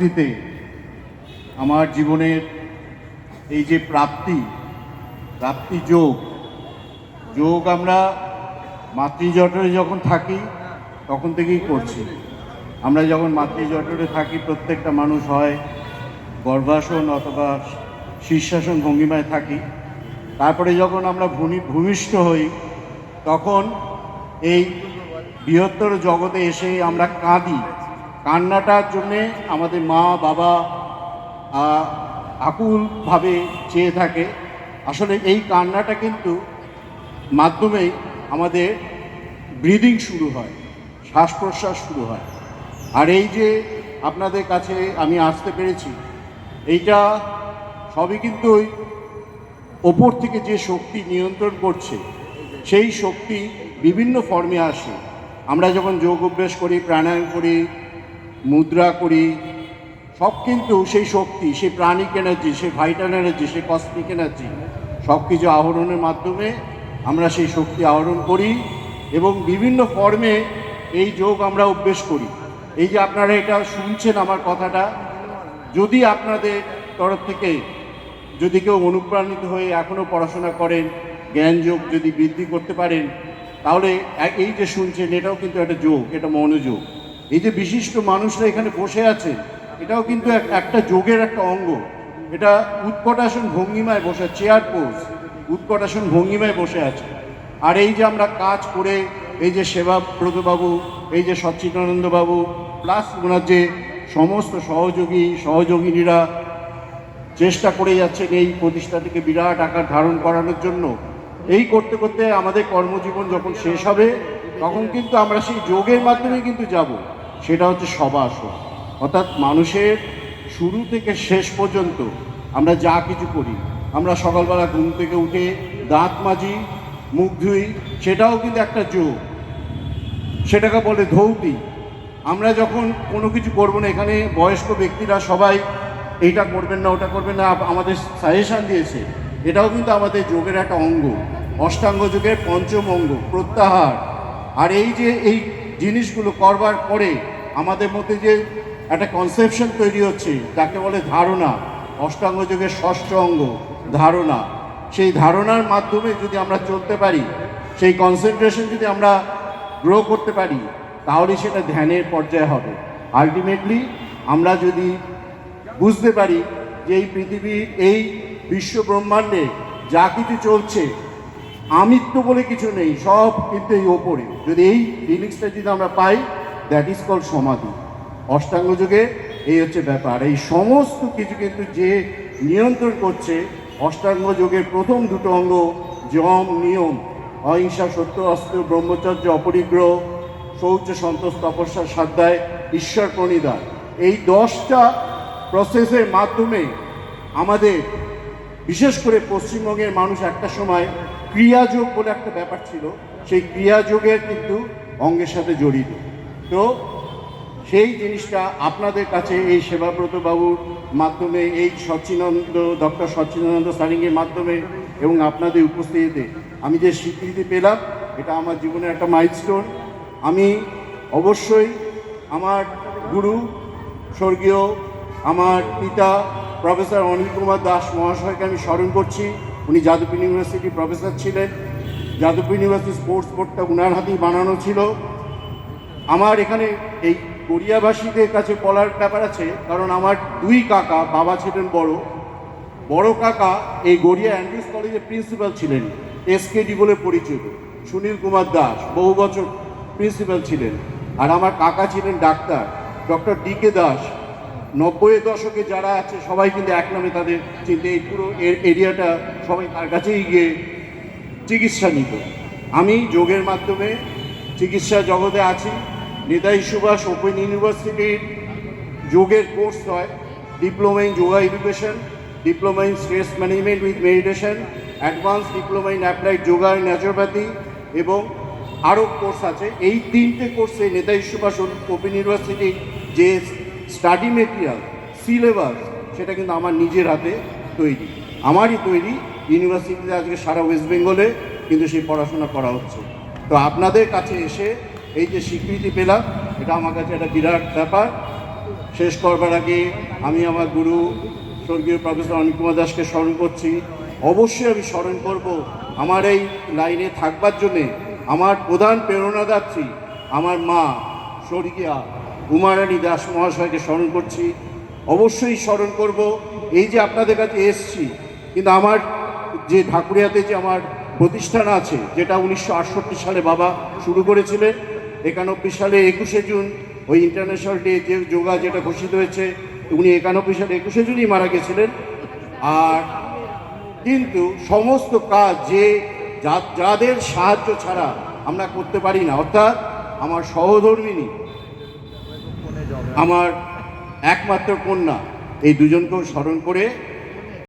দিতে আমার জীবনের এই যে প্রাপ্তি যোগ আমরা মাতৃজঠরে যখন থাকি তখন থেকেই করছি। আমরা যখন মাতৃজঠরে থাকি প্রত্যেকটা মানুষ হয় গর্ভাসন অথবা শীর্ষাসন ভঙ্গিমায় থাকি। তারপরে যখন আমরা ভূমিষ্ঠ হই তখন এই বৃহত্তর জগতে এসে আমরা কাঁদি। কান্নাটার জন্যে আমাদের মা বাবা আকুলভাবে চেয়ে থাকে। আসলে এই কান্নাটা কিন্তু মাধ্যমেই আমাদের ব্রিদিং শুরু হয়, শ্বাস প্রশ্বাস শুরু হয়। আর এই যে আপনাদের কাছে আমি আসতে পেরেছি, এইটা সবই কিন্তু ওই ওপর থেকে যে শক্তি নিয়ন্ত্রণ করছে, সেই শক্তি বিভিন্ন ফর্মে আসে। আমরা যখন যোগ অভ্যাস করি, প্রাণায়াম করি, মুদ্রা করি, সব কিন্তু সেই শক্তি, সেই প্রাণিক এনার্জি, সেই ভাইটাল এনার্জি, সেই কসমিক এনার্জি সব কিছু আহরণের মাধ্যমে আমরা সেই শক্তি আহরণ করি এবং বিভিন্ন ফর্মে এই যোগ আমরা অভ্যেস করি। এই যে আপনারা এটা শুনছেন আমার কথাটা, যদি আপনাদের তরফ থেকে যদি কেউ অনুপ্রাণিত হয়ে এখনও পড়াশোনা করেন, জ্ঞান যোগ যদি বৃদ্ধি করতে পারেন, তাহলে এই যে শুনছেন এটাও কিন্তু একটা যোগ, এটা মনোযোগ। এই যে বিশিষ্ট মানুষরা এখানে বসে আছে, এটাও কিন্তু একটা যোগের একটা অঙ্গ। এটা উৎকটাসন ভঙ্গিমায় বসে, চেয়ার পোজ উৎকটাসন ভঙ্গিমায় বসে আছে। আর এই যে আমরা কাজ করে, এই যে সেবাব্রতবাবু, এই যে সচ্চিদানন্দবাবু, প্লাস ওনার যে সমস্ত সহযোগিনীরা চেষ্টা করে যাচ্ছেন এই প্রতিষ্ঠানটিকে বিরাট আকার ধারণ করানোর জন্য। এই করতে করতে আমাদের কর্মজীবন যখন শেষ হবে, তখন কিন্তু আমরা সেই যোগের মাধ্যমে কিন্তু যাব, সেটা হচ্ছে সবাসন। অর্থাৎ মানুষের শুরু থেকে শেষ পর্যন্ত আমরা যা কিছু করি, আমরা সকালবেলা ঘুম থেকে উঠে দাঁত মাজি, মুখ ধুই, সেটাও কিন্তু একটা যোগ। সেটাকে বলে ধৌতি। আমরা যখন কোনো কিছু করবো না, এখানে বয়স্ক ব্যক্তিরা সবাই এইটা করবেন না, ওটা করবেন না, আমাদের সাজেশান দিয়েছে, এটাও কিন্তু আমাদের যোগের একটা অঙ্গ, অষ্টাঙ্গ যোগের পঞ্চম অঙ্গ, প্রত্যাহার। আর এই যে এই জিনিসগুলো করবার পরে আমাদের মধ্যে যে একটা কনসেপশন তৈরি হচ্ছে, তাকে বলে ধারণা। অষ্টাঙ্গ যোগের ষষ্ঠ অঙ্গ ধারণা। সেই ধারণার মাধ্যমে যদি আমরা চলতে পারি, সেই কনসেন্ট্রেশন যদি আমরা গ্রো করতে পারি, তাহলে সেটা ধ্যানের পর্যায়ে হবে। আলটিমেটলি আমরা যদি বুঝতে পারি যে এই পৃথিবীর, এই বিশ্ব ব্রহ্মাণ্ডে যা কিছু চলছে, আমিত্ব বলে কিছু নেই, সব কিন্তু এই ওপরে। যদি এই ফিলিংসটা যদি আমরা পাই, দ্যাট ইজ কল্ড সমাধি। অষ্টাঙ্গ যুগে এই হচ্ছে ব্যাপার। এই সমস্ত কিছু কিন্তু যে নিয়ন্ত্রণ করছে, অষ্টাঙ্গ যোগের প্রথম দুটো অঙ্গ, যম নিয়ম, অহিংসা, সত্য, অস্ত্র, ব্রহ্মচর্য, অপরিগ্রহ, শৌচ, সন্তোষ, তপস্যা, স্বাধ্যায়, ঈশ্বর প্রণিধান। এই 10টা প্রসেসের মাধ্যমে আমাদের, বিশেষ করে পশ্চিমবঙ্গের মানুষ একটা সময় ক্রিয়াযোগ বলে একটা ব্যাপার ছিল, সেই ক্রিয়াযোগের কিন্তু অঙ্গের সাথে জড়িত। তো সেই জিনিসটা আপনাদের কাছে এই সেবাব্রত বাবুর মাধ্যমে, এই ডক্টর সচ্চিদানন্দ সারিঙ্গের মাধ্যমে এবং আপনাদের উপস্থিতিতে আমি যে স্বীকৃতি পেলাম, এটা আমার জীবনের একটা মাইলস্টোন। আমি অবশ্যই আমার গুরু, স্বর্গীয় আমার পিতা প্রফেসর অনিল কুমার দাস মহাশয়কে আমি স্মরণ করছি। উনি যাদবপুর ইউনিভার্সিটির প্রফেসর ছিলেন। যাদবপুর ইউনিভার্সিটি স্পোর্টস বোর্ডটা উনার হাতেই বানানো ছিল। আমার এখানে এই গড়িয়াবাসীদের কাছে বলার ব্যাপার আছে, কারণ আমার 2 কাকা, বাবা ছিলেন বড় কাকা এই গড়িয়া অ্যান্ড্রিউস কলেজের প্রিন্সিপাল ছিলেন, এসকেডি বলে পরিচিত। সুনীল কুমার দাস বহু বছর প্রিন্সিপাল ছিলেন। আর আমার কাকা ছিলেন ডাক্তার, ডক্টর DK দাস। 90-এর দশকে যারা আছে সবাই কিন্তু এক নামে তাদের চিনতে, এই পুরো এরিয়াটা সবাই তার কাছেই গিয়ে চিকিৎসা নিত। আমি যোগের মাধ্যমে চিকিৎসা জগতে আছি। নেতাজি সুভাষ ওপেন ইউনিভার্সিটির যোগের কোর্স হয়, diploma in yoga education, diploma in stress management with meditation, advance diploma in applied yoga in naturopathy, এবং আরও কোর্স আছে। এই 3টে কোর্সে নেতাজি সুভাষ ওপেন ইউনিভার্সিটির যে স্টাডি মেটেরিয়াল, সিলেবাস, সেটা কিন্তু আমার নিজের হাতে তৈরি, আমারই তৈরি। ইউনিভার্সিটিতে আজকে সারা ওয়েস্ট বেঙ্গলে কিন্তু সেই পড়াশোনা করা হচ্ছে। তো আপনাদের কাছে এসে এই যে স্বীকৃতি পেলাম, এটা আমার কাছে একটা বিরাট ব্যাপার। শেষ করবার আগে আমি আমার গুরু স্বর্গীয় প্রফেসর অনিল কুমার দাসকে স্মরণ করছি। অবশ্যই আমি স্মরণ করব আমার এই লাইনে থাকবার জন্যে আমার প্রধান প্রেরণাদাত্রী আমার মা স্বর্গীয়া উমারানী দাস মহাশয়কে স্মরণ করছি। অবশ্যই স্মরণ করব এই যে আপনাদের কাছে এসছি, কিন্তু আমার যে ঢাকুরিয়াতে যে আমার প্রতিষ্ঠান আছে, যেটা 1968 সালে বাবা শুরু করেছিলেন, 91 সালে 21শে জুন ওই ইন্টারন্যাশনাল ডে যে যোগা যেটা ঘোষিত হয়েছে, উনি 91 সালে 21শে জুনই মারা গেছিলেন। আর কিন্তু সমস্ত কাজ যে যাদের সাহায্য ছাড়া আমরা করতে পারি না, অর্থাৎ আমার সহধর্মিণী, আমার একমাত্র কন্যা, এই দুজনকেও স্মরণ করে